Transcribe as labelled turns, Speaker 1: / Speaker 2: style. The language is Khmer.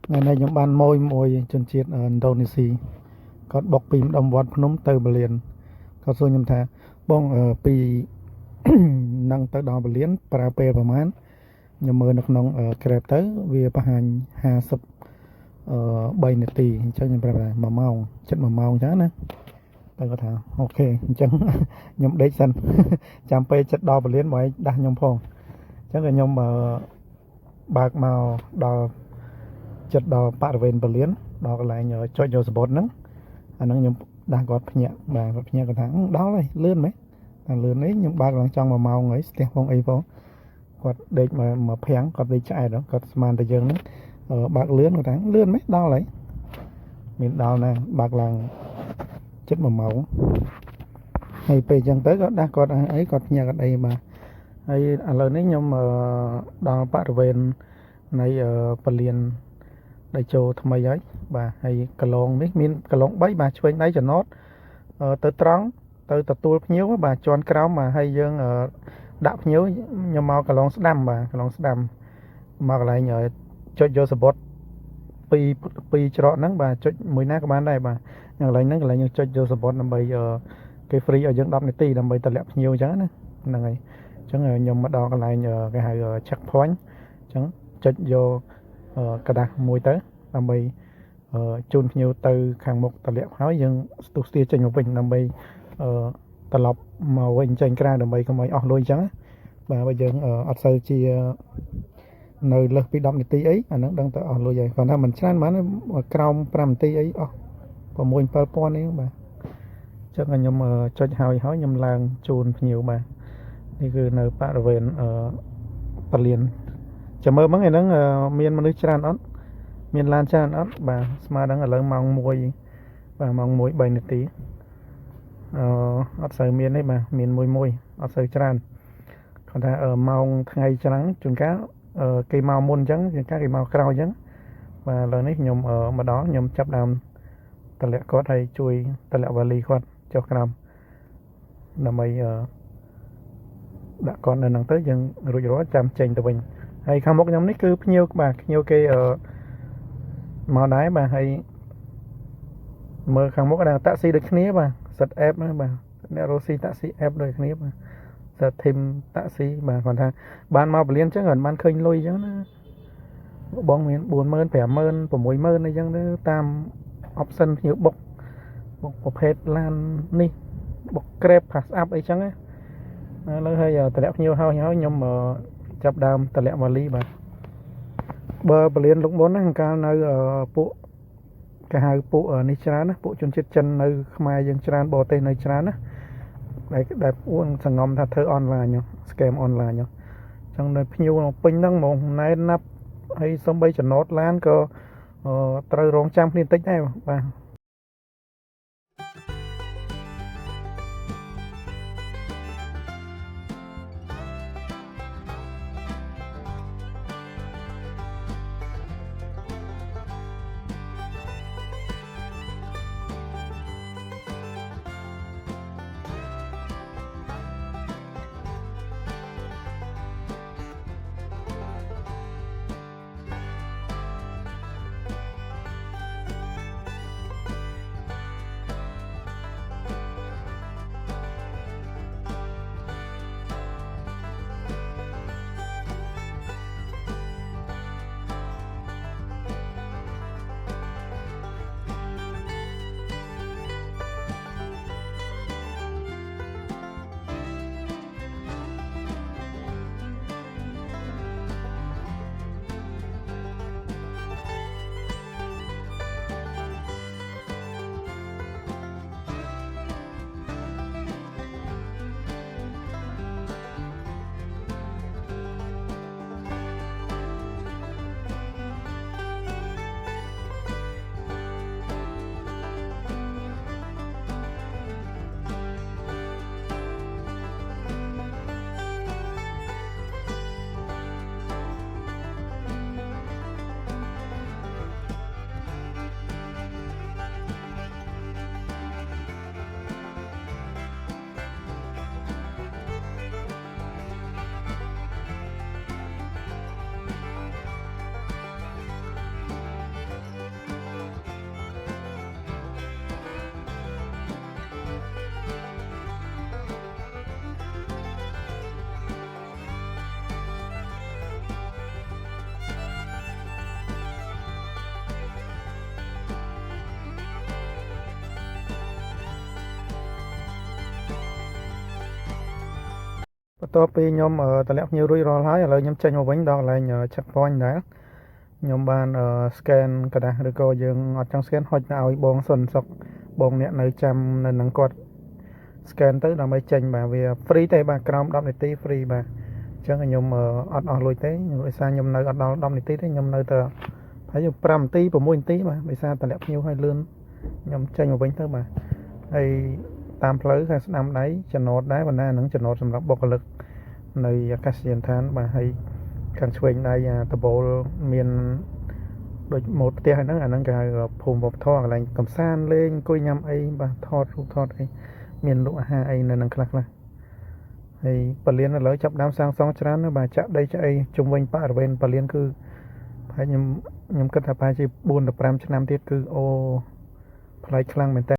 Speaker 1: ngày nay nhóm ban môi chân chiết ở Indonesia có bọc pin đồng vọt phnom từ Bờ Liên có số nhóm thà bong ở pi năng tới đo Bờ Liên para peประมาณnhóm mơ nước nông ở kẹp tới vì bà hành 50 3 នាទីអញ្ចឹងខ្ញុំប្រាប់ថា1ម៉ោងចិត្ត1ម៉ោងអញ្ចឹងណាតែគាត់ថាអូខេអញ្ចឹងខ្ញុំដេកសិនចាំពេលចិត្តដល់ពលានមកឲ្យដាស់ខ្ញុំផងអញ្ចឹងក៏ខ្ញុំបើកមកដល់ចិត្តដល់បរិវេណពលានដល់កន្លែងចុចយកសបុតហ្នឹងអាហ្នឹងខ្ញុំដាស់គាត់ភ្ញាក់បាទគាត់ភ្ញាក់គាត់ថាដល់ហើយលឿនមែនតែលឿននេះខ្ញុំបើកឡើងចង់1ម៉ោងហើយស្ទះផងអីផងគាត់ដេកមកភាំងគាត់ដេកឆ្អែតគាត់ស្មានតែយើងហ្នឹងបើកលឿនគាត់ថាលឿនមែនដល់ហើយមានដល់ណាបើកឡើងចិត្ត1ម៉ោងហើយពេលអញ្ចឹងទៅក៏ដាស់គាត់អីគាត់ភ្ញាក់គាត់អីបាទហើយឥឡូវនេះខ្ញុំដល់បរិវេណនៃពលានដៃចូលថ្មីហើយបាទហើយកន្លងនេះមានកន្លង3បាទឆ្វេងដៃចំណតទៅត្រង់ទៅទទួលភ្ញៀវបាទជន់ក្រោមបាទហើយយើងដាក់ភ្ញៀវខ្ញុំមកកន្លងស្ដាំបាទកន្លងស្ដាំមកកន្លែងចុចយកសបុតពីច្រកហ្នឹងបាទចុចមួយណាក៏បានដែរបាទកន្លែងហ្នឹងកន្លែងយើងចុចយកសបុតដើម្បីគេ free ឲ្យយើង10នាទីដើម្បីតម្លាក់ភ្ញៀវអញ្ចឹងណាហ្នឹងហើយអញ្ចឹងខ្ញុំមកដល់កន្លែងគេហៅ check point អញ្ចឹងចុចយកกระดาษមួយទៅដើម្បីជូនភ្ញៀវទៅខាងមុខតម្លាក់ហើយយើងស្ទុះស្ទាចេញមកវិញដើម្បីត្រឡប់មកវិញចេញក្រៅដើម្បីកុំឲ្យអស់លុយអញ្ចឹងបាទបើយើងអត់សូវជានៅលើសពី10នាទីអីអាហ្នឹងដឹងទៅអស់លុយហើយគាត់ថាមិនច្រើនបានក្រោម5នាទីអីអស់6 7,000នេះបាទអញ្ចឹងខ្ញុំចុចហើយខ្ញុំឡើងជូនភ្ញៀវបាទនេះគឺនៅបរិវេណពលានចាំមើលហ្នឹងឯហ្នឹងមានមនុស្សច្រើនអត់មានឡានច្រើនអត់បាទស្មើដល់ឥឡូវម៉ោង1បាទម៉ោង1 3នាទីអត់សូវមានទេបាទមានមួយអត់សូវច្រើនគាត់ថាម៉ោងថ្ងៃច្រើនជួនកាលគេមកមុនអញ្ចឹងជួនកាលគេមកក្រោយអញ្ចឹងបាទឥឡូវនេះខ្ញុំមកដល់ខ្ញុំចាប់ដើមតម្លាក់គាត់ហើយជួយតម្លាក់វ៉ាលីគាត់ចុះក្រោមដើម្បីដាក់គាត់នៅហ្នឹងទៅយើងរួចរាល់ចាំចេញទៅវិញហើយខាងមុខខ្ញុំនេះគឺភ្ញៀវបាទភ្ញៀវគេមកដែរបាទហើយមើលខាងមុខដែរតាក់ស៊ីដូចគ្នាបាទសិតអេបណាបាទអ្នករ៉ូស៊ីតាក់ស៊ីអេបដូចគ្នាបាទសិតធីមតាក់ស៊ីបាទគាត់ថាបានមកពលានអញ្ចឹងគាត់បានឃើញលុយអញ្ចឹងណាបងមាន 40,000 50,000 60,000 អីចឹងទៅតាម option ភ្ញៀវបុកប្រភេទឡាននេះបុក Grab Pass Up អីចឹងណាឥឡូវហើយតម្លាក់ភ្ញៀវហើយខ្ញុំចាប់ដើមតម្លាក់វ៉ាលីបាទបើពលានលោកមុនណាកាលនៅពួកគេហៅពួកនេះច្រើនណាពួកជនជាតិចិននៅខ្មែរយើងច្រើនបរទេសនៅច្រើនណាដែលពួនសង្ងំថាធ្វើអនឡាញ scam អនឡាញអញ្ចឹងនៅភ្ញៀវពេញហ្នឹងហ្មងណែណាប់ហើយសំបីចំណតឡានក៏ត្រូវរងចាំគ្នាតិចដែរបាទ បន្ទាប់ពីខ្ញុំតម្លាក់ភ្ញៀវរួចរាល់ហើយឥឡូវខ្ញុំចេញមកវិញដល់កន្លែង checkpoint ដែរខ្ញុំបានscan กระดาษឬក៏យើងអត់ចង់ scan ហុចទៅឲ្យបងសុនសុកបងអ្នកនៅចាំនៅនឹងគាត់ scan ទៅដើម្បីចេញបាទវា free ទេបាទក្រោម10នាទី free បាទអញ្ចឹងខ្ញុំអត់អស់លុយទេដោយសារខ្ញុំនៅអត់ដល់10នាទីទេខ្ញុំនៅតែហើយ5នាទី6នាទីបាទដោយសារតម្លាក់ភ្ញៀវឲ្យលឿនខ្ញុំចេញមកវិញទៅបាទហើយតាមផ្លូវខាងស្ដាំដៃចំណតដែរប៉ុន្តែអានឹងចំណតសម្រាប់បុគ្គលិកនៅអាកាសយានដ្ឋានបាទហើយខាងឆ្វេងដៃដបូលមានដូចម៉ូតផ្ទះហ្នឹងអាហ្នឹងគេហៅភូមិវប្បធម៌កន្លែងកំសាន្តលេងអង្គុយញ៉ាំអីបាទថតរូបថតអីមានលក់អាហារអីនៅនឹងខ្លះហើយពលានឥឡូវចាប់ដើមសាងសង់ច្រើនណាស់បាទចាក់ដីចាក់អីជុំវិញបរិវេណពលានគឺប្រហែលខ្ញុំគិតថាប្រហែលជា4ទៅ5ឆ្នាំទៀតគឺអូប្លែកខ្លាំងមែនតើ